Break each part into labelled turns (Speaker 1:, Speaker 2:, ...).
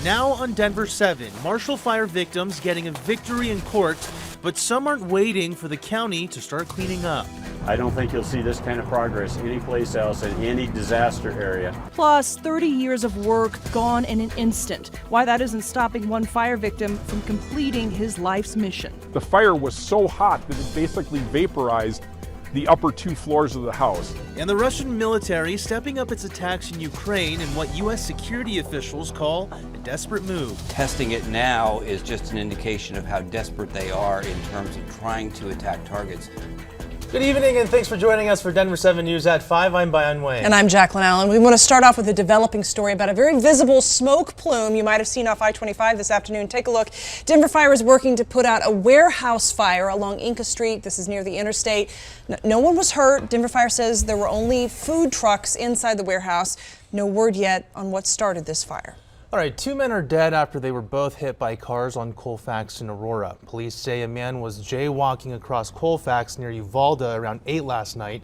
Speaker 1: Now on Denver 7, Marshall Fire victims getting a victory in court, but some aren't waiting for the county to start cleaning up.
Speaker 2: I don't think you'll see this kind of progress anyplace else in any disaster area.
Speaker 3: Plus, 30 years of work gone in an instant. Why that isn't stopping one fire victim from completing his life's mission.
Speaker 4: The fire was so hot that it basically vaporized the upper 2 floors of the house.
Speaker 1: And the Russian military stepping up its attacks in Ukraine in what U.S. security officials call a desperate move.
Speaker 5: Testing it now is just an indication of how desperate they are in terms of trying to attack targets.
Speaker 1: Good evening, and thanks for joining us for Denver 7 News at 5. I'm Bayan Wayne.
Speaker 6: And I'm Jacqueline Allen. We want to start off with a developing story about a very visible smoke plume you might have seen off I-25 this afternoon. Take a look. Denver Fire is working to put out a warehouse fire along Inca Street. This is near the interstate. No one was hurt. Denver Fire says there were only food trucks inside the warehouse. No word yet on what started this fire.
Speaker 1: All right, 2 men are dead after they were both hit by cars on Colfax in Aurora. Police say a man was jaywalking across Colfax near Uvalde around 8 last night.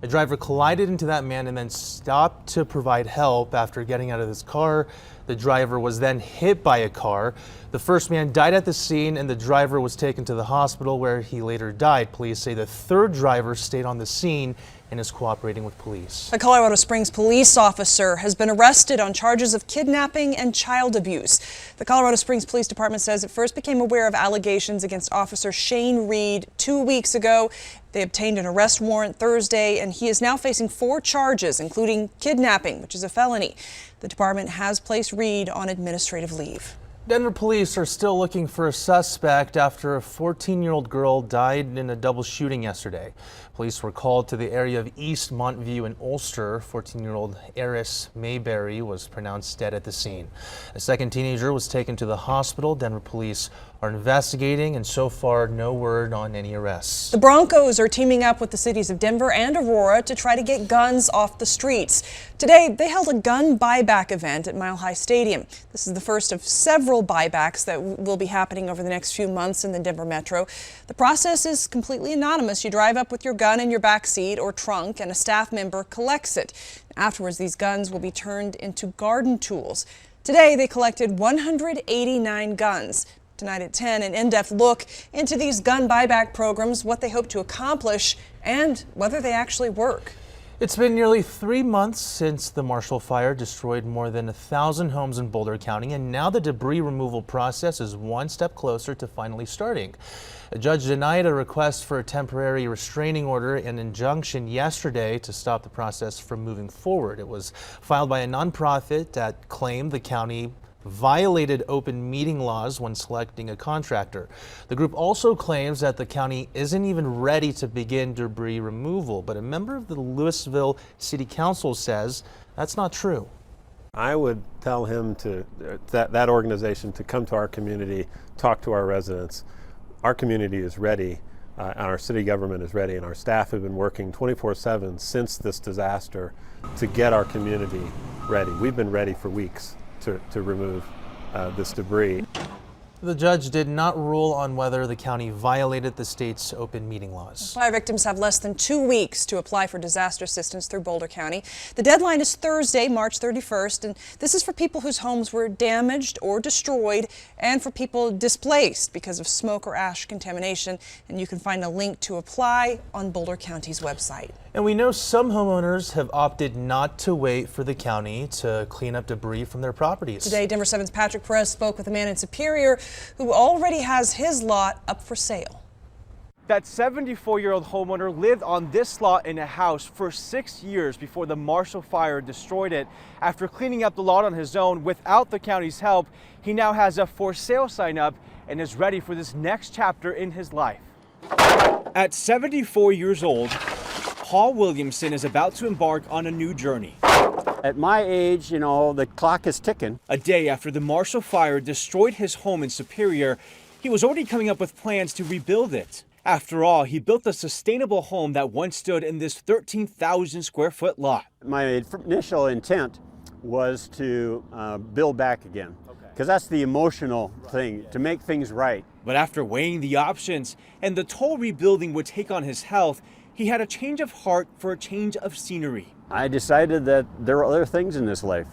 Speaker 1: A driver collided into that man and then stopped to provide help. After getting out of his car, the driver was then hit by a car. The first man died at the scene and the driver was taken to the hospital where he later died. Police say the third driver stayed on the scene and is cooperating with police.
Speaker 6: A Colorado Springs police officer has been arrested on charges of kidnapping and child abuse. The Colorado Springs Police Department says it first became aware of allegations against Officer Shane Reed 2 weeks ago. They obtained an arrest warrant Thursday, and he is now facing 4 charges, including kidnapping, which is a felony. The department has placed Reed on administrative leave.
Speaker 1: Denver police are still looking for a suspect after a 14-year-old girl died in a double shooting yesterday. Police were called to the area of East Montview and Ulster. 14-year-old Eris Mayberry was pronounced dead at the scene. A second teenager was taken to the hospital. Denver police are investigating, and so far no word on any arrests.
Speaker 6: The Broncos are teaming up with the cities of Denver and Aurora to try to get guns off the streets. Today, they held a gun buyback event at Mile High Stadium. This is the first of several buybacks that will be happening over the next few months in the Denver metro. The process is completely anonymous. You drive up with your gun in your back seat or trunk, and a staff member collects it. Afterwards, these guns will be turned into garden tools. Today, they collected 189 guns. Tonight at 10, an in-depth look into these gun buyback programs, what they hope to accomplish, and whether they actually work.
Speaker 1: It's been nearly 3 months since the Marshall Fire destroyed more than 1,000 homes in Boulder County, and now the debris removal process is one step closer to finally starting. A judge denied a request for a temporary restraining order and injunction yesterday to stop the process from moving forward. It was filed by a nonprofit that claimed the county violated open meeting laws when selecting a contractor. The group also claims that the county isn't even ready to begin debris removal, but a member of the Louisville City Council says that's not true.
Speaker 2: I would tell him that organization to come to our community, talk to our residents. Our community is ready, and our city government is ready, and our staff have been working 24/7 since this disaster to get our community ready. We've been ready for weeks to remove this debris.
Speaker 1: The judge did not rule on whether the county violated the state's open meeting laws.
Speaker 6: Fire victims have less than 2 weeks to apply for disaster assistance through Boulder County. The deadline is Thursday, March 31st, and this is for people whose homes were damaged or destroyed and for people displaced because of smoke or ash contamination. And you can find a link to apply on Boulder County's website.
Speaker 1: And we know some homeowners have opted not to wait for the county to clean up debris from their properties.
Speaker 6: Today, Denver 7's Patrick Perez spoke with a man in Superior who already has his lot up for sale.
Speaker 7: That 74-year-old homeowner lived on this lot in a house for 6 years before the Marshall Fire destroyed it. After cleaning up the lot on his own without the county's help, he now has a for sale sign up and is ready for this next chapter in his life. At 74 years old, Paul Williamson is about to embark on a new journey.
Speaker 2: At my age, you know, the clock is ticking.
Speaker 7: A day after the Marshall Fire destroyed his home in Superior, he was already coming up with plans to rebuild it. After all, he built a sustainable home that once stood in this 13,000 square foot lot.
Speaker 2: My initial intent was to build back again, because that's the emotional thing, to make things right.
Speaker 7: But after weighing the options and the toll rebuilding would take on his health, he had a change of heart for a change of scenery.
Speaker 2: I decided that there are other things in this life.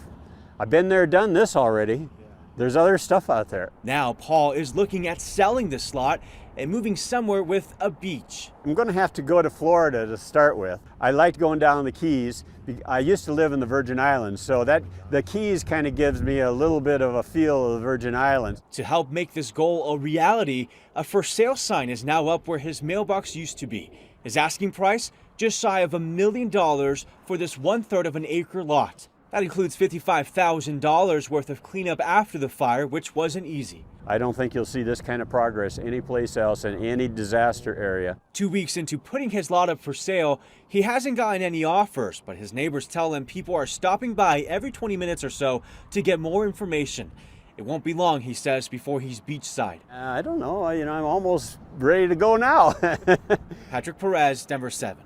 Speaker 2: I've been there, done this already.
Speaker 8: there's other stuff out there.
Speaker 7: Now Paul is looking at selling the slot and moving somewhere with a beach.
Speaker 8: I'm going to have to go to Florida to start with. I liked going down the Keys. I used to live in the Virgin Islands, so that the Keys kind of gives me a little bit of a feel of the Virgin Islands.
Speaker 7: To help make this goal a reality, a for sale sign is now up where his mailbox used to be. His asking price, just shy of $1 million for this 1/3 of an acre lot. That includes $55,000 worth of cleanup after the fire, which wasn't easy.
Speaker 8: I don't think you'll see this kind of progress anyplace else in any disaster area.
Speaker 7: 2 weeks into putting his lot up for sale, he hasn't gotten any offers, but his neighbors tell him people are stopping by every 20 minutes or so to get more information. It won't be long, he says, before he's beachside.
Speaker 8: I don't know, I'm almost ready to go now.
Speaker 7: Patrick Perez, Denver 7.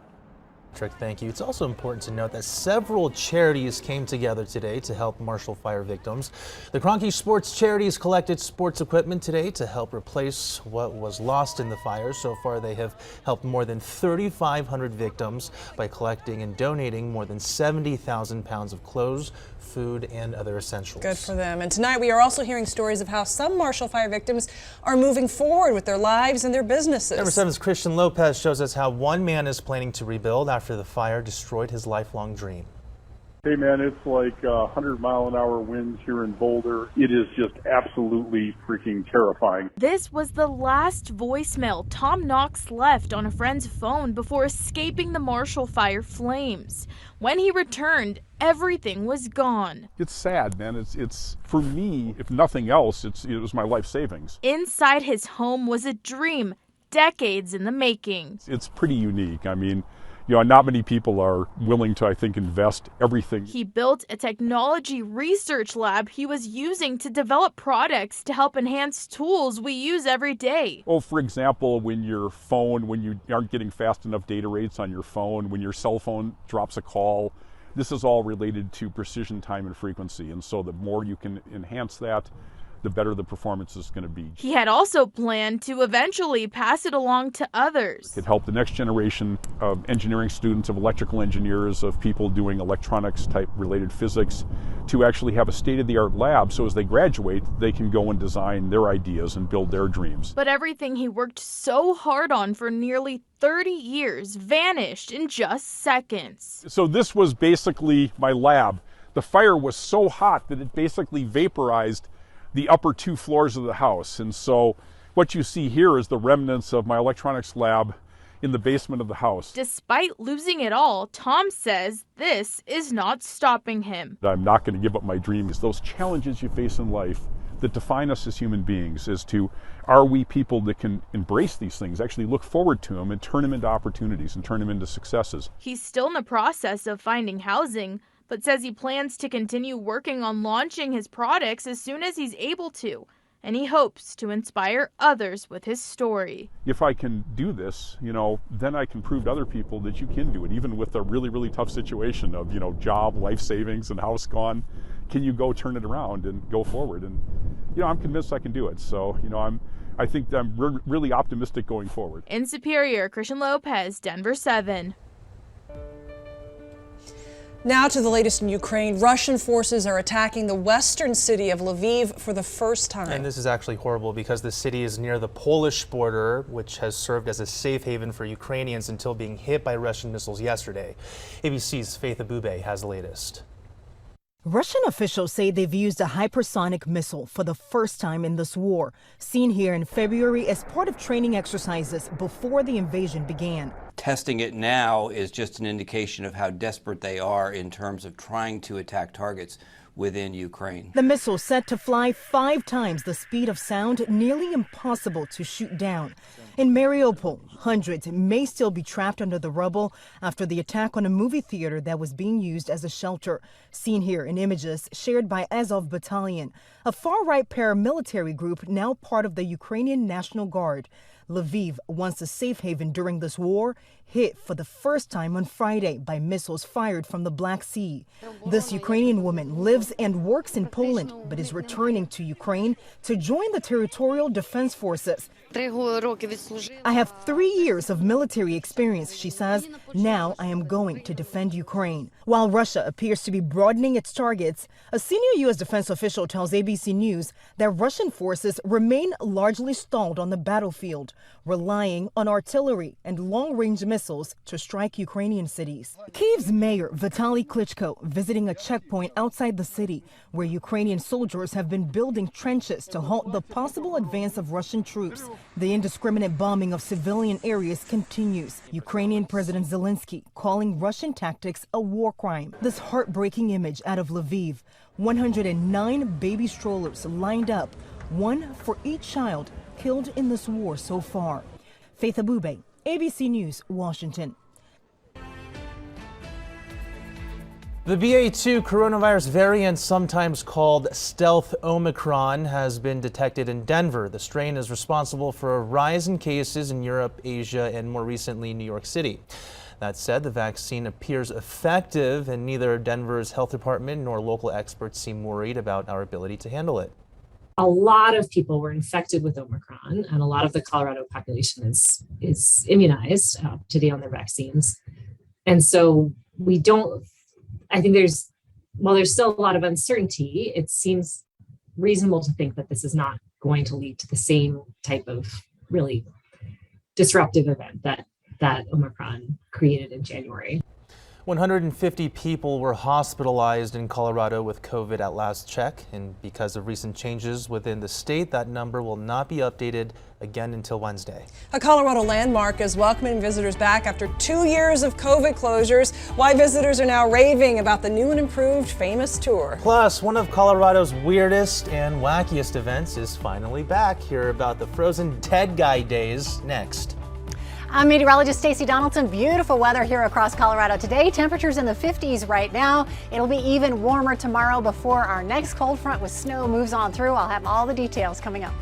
Speaker 1: Patrick, thank you. It's also important to note that several charities came together today to help Marshall Fire victims. The Kroenke Sports Charities collected sports equipment today to help replace what was lost in the fire. So far, they have helped more than 3,500 victims by collecting and donating more than 70,000 pounds of clothes, food, and other essentials.
Speaker 6: Good for them. And tonight we are also hearing stories of how some Marshall Fire victims are moving forward with their lives and their businesses.
Speaker 1: Denver 7's Christian Lopez shows us how one man is planning to rebuild after the fire destroyed his lifelong dream.
Speaker 4: Hey man, it's like 100-mile-an-hour winds here in Boulder. It is just absolutely freaking terrifying.
Speaker 9: This was the last voicemail Tom Knox left on a friend's phone before escaping the Marshall Fire flames. When he returned, everything was gone.
Speaker 4: It's sad, man. It's for me, if nothing else, it was my life savings.
Speaker 9: Inside his home was a dream, decades in the making.
Speaker 4: It's pretty unique. I mean, not many people are willing to, I think, invest everything.
Speaker 9: He built a technology research lab he was using to develop products to help enhance tools we use every day.
Speaker 4: Oh, for example, when you aren't getting fast enough data rates on your phone, when your cell phone drops a call, this is all related to precision, time, and frequency. And so the more you can enhance that, the better the performance is going to be.
Speaker 9: He had also planned to eventually pass it along to others.
Speaker 4: It helped the next generation of engineering students, of electrical engineers, of people doing electronics type related physics to actually have a state-of-the-art lab so as they graduate, they can go and design their ideas and build their dreams.
Speaker 9: But everything he worked so hard on for nearly 30 years vanished in just seconds.
Speaker 4: So this was basically my lab. The fire was so hot that it basically vaporized the upper 2 floors of the house. And so what you see here is the remnants of my electronics lab in the basement of the house.
Speaker 9: Despite losing it all, Tom says this is not stopping him.
Speaker 4: I'm not going to give up my dreams. Those challenges you face in life that define us as human beings is to, are we people that can embrace these things, actually look forward to them and turn them into opportunities and turn them into successes.
Speaker 9: He's still in the process of finding housing, but says he plans to continue working on launching his products as soon as he's able to, and he hopes to inspire others with his story.
Speaker 4: If I can do this, then I can prove to other people that you can do it, even with a really, really tough situation of, job, life savings, and house gone. Can you go turn it around and go forward? And, I'm convinced I can do it. So, I think I'm really optimistic going forward.
Speaker 9: In Superior, Christian Lopez, Denver 7.
Speaker 6: Now to the latest in Ukraine. Russian forces are attacking the western city of Lviv for the first time.
Speaker 1: And this is actually horrible because the city is near the Polish border, which has served as a safe haven for Ukrainians until being hit by Russian missiles yesterday. ABC's Faith Abube has the latest.
Speaker 10: Russian officials say they've used a hypersonic missile for the first time in this war, seen here in February as part of training exercises before the invasion began.
Speaker 5: Testing it now is just an indication of how desperate they are in terms of trying to attack targets within Ukraine.
Speaker 10: The missile set to fly 5 times the speed of sound, nearly impossible to shoot down. In Mariupol, hundreds may still be trapped under the rubble after the attack on a movie theater that was being used as a shelter. Seen here in images shared by Azov Battalion, a far-right paramilitary group now part of the Ukrainian National Guard. Lviv, once a safe haven during this war, hit for the first time on Friday by missiles fired from the Black Sea. This Ukrainian woman lives and works in Poland, but is returning to Ukraine to join the Territorial Defense Forces. I have 3 years of military experience, she says. Now I am going to defend Ukraine. While Russia appears to be broadening its targets, a senior U.S. defense official tells ABC News that Russian forces remain largely stalled on the battlefield, relying on artillery and long-range missiles to strike Ukrainian cities. Kyiv's mayor Vitaly Klitschko visiting a checkpoint outside the city where Ukrainian soldiers have been building trenches to halt the possible advance of Russian troops. The indiscriminate bombing of civilian areas continues. Ukrainian President Zelensky calling Russian tactics a war crime. This heartbreaking image out of Lviv, 109 baby strollers lined up, one for each child killed in this war so far. Faith Abube, ABC News, Washington.
Speaker 1: The BA.2 coronavirus variant, sometimes called stealth Omicron, has been detected in Denver. The strain is responsible for a rise in cases in Europe, Asia, and more recently, New York City. That said, the vaccine appears effective, and neither Denver's health department nor local experts seem worried about our ability to handle it.
Speaker 11: A lot of people were infected with Omicron, and a lot of the Colorado population is immunized to date on their vaccines. And so I think while there's still a lot of uncertainty, it seems reasonable to think that this is not going to lead to the same type of really disruptive event that Omicron created in January.
Speaker 1: 150 people were hospitalized in Colorado with COVID at last check, and because of recent changes within the state, that number will not be updated again until Wednesday.
Speaker 6: A Colorado landmark is welcoming visitors back after 2 years of COVID closures. Why visitors are now raving about the new and improved Famous Tour.
Speaker 1: Plus, one of Colorado's weirdest and wackiest events is finally back. Hear about the frozen dead guy days next.
Speaker 12: I'm meteorologist Stacey Donaldson. Beautiful weather here across Colorado today. Temperatures in the 50s right now. It'll be even warmer tomorrow before our next cold front with snow moves on through. I'll have all the details coming up.